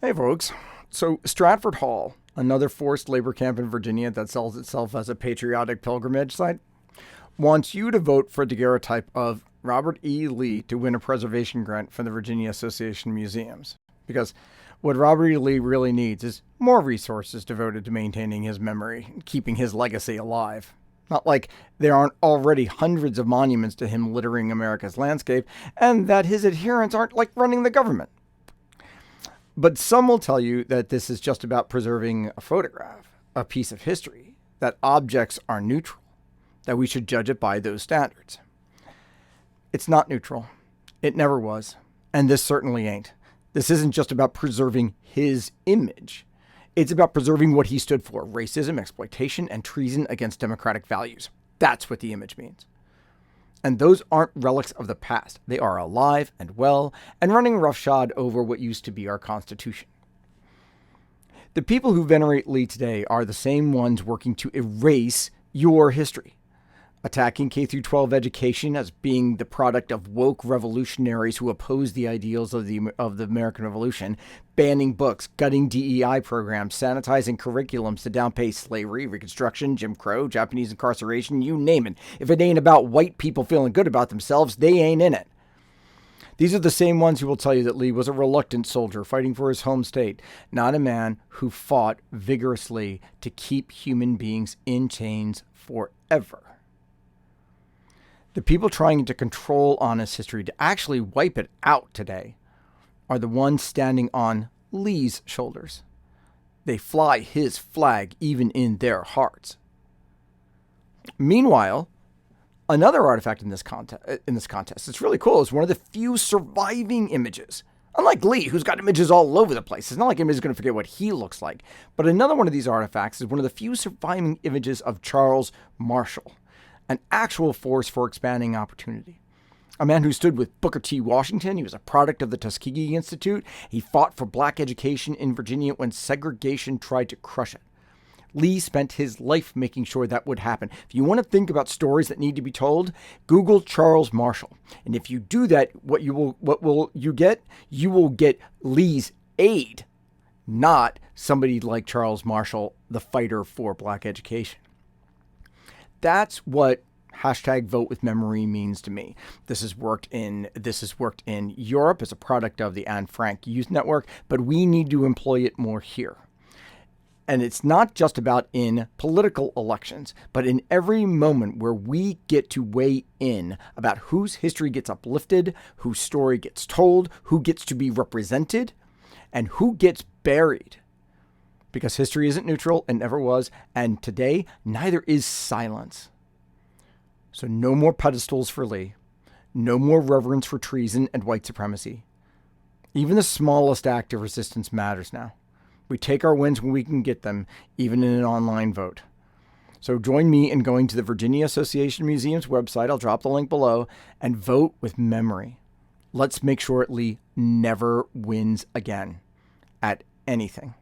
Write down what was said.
Hey, folks. So, Stratford Hall, another forced labor camp in Virginia that sells itself as a patriotic pilgrimage site, wants you to vote for a daguerreotype of Robert E. Lee to win a preservation grant from the Virginia Association of Museums. Because what Robert E. Lee really needs is more resources devoted to maintaining his memory and keeping his legacy alive. Not like there aren't already hundreds of monuments to him littering America's landscape, and that his adherents aren't like running the government. But some will tell you that this is just about preserving a photograph, a piece of history, that objects are neutral, that we should judge it by those standards. It's not neutral. It never was. And this certainly ain't. This isn't just about preserving his image. It's about preserving what he stood for: racism, exploitation, and treason against democratic values. That's what the image means. And those aren't relics of the past. They are alive and well and running roughshod over what used to be our Constitution. The people who venerate Lee today are the same ones working to erase your history, attacking K-12 education as being the product of woke revolutionaries who oppose the ideals of the American Revolution, banning books, gutting DEI programs, sanitizing curriculums to downplay slavery, Reconstruction, Jim Crow, Japanese incarceration, you name it. If it ain't about white people feeling good about themselves, they ain't in it. These are the same ones who will tell you that Lee was a reluctant soldier fighting for his home state, not a man who fought vigorously to keep human beings in chains forever. The people trying to control honest history, to actually wipe it out today, are the ones standing on Lee's shoulders. They fly his flag even in their hearts. Meanwhile, another artifact in this contest, it's really cool, is one of the few surviving images. Unlike Lee, who's got images all over the place. It's not like anybody's going to forget what he looks like. But another one of these artifacts is one of the few surviving images of Charles Marshall, an actual force for expanding opportunity. A man who stood with Booker T. Washington. He was a product of the Tuskegee Institute. He fought for black education in Virginia when segregation tried to crush it. Lee spent his life making sure that would happen. If you want to think about stories that need to be told, Google Charles Marshall. And if you do that, what will you get? You will get Lee's aid, not somebody like Charles Marshall, the fighter for black education. That's what hashtag vote with memory means to me. This has worked in Europe as a product of the Anne Frank Youth Network, but we need to employ it more here. And it's not just about in political elections, but in every moment where we get to weigh in about whose history gets uplifted, whose story gets told, who gets to be represented, and who gets buried. Because history isn't neutral and never was, and today, neither is silence. So no more pedestals for Lee. No more reverence for treason and white supremacy. Even the smallest act of resistance matters now. We take our wins when we can get them, even in an online vote. So join me in going to the Virginia Association of Museums website, I'll drop the link below, and vote with memory. Let's make sure Lee never wins again at anything.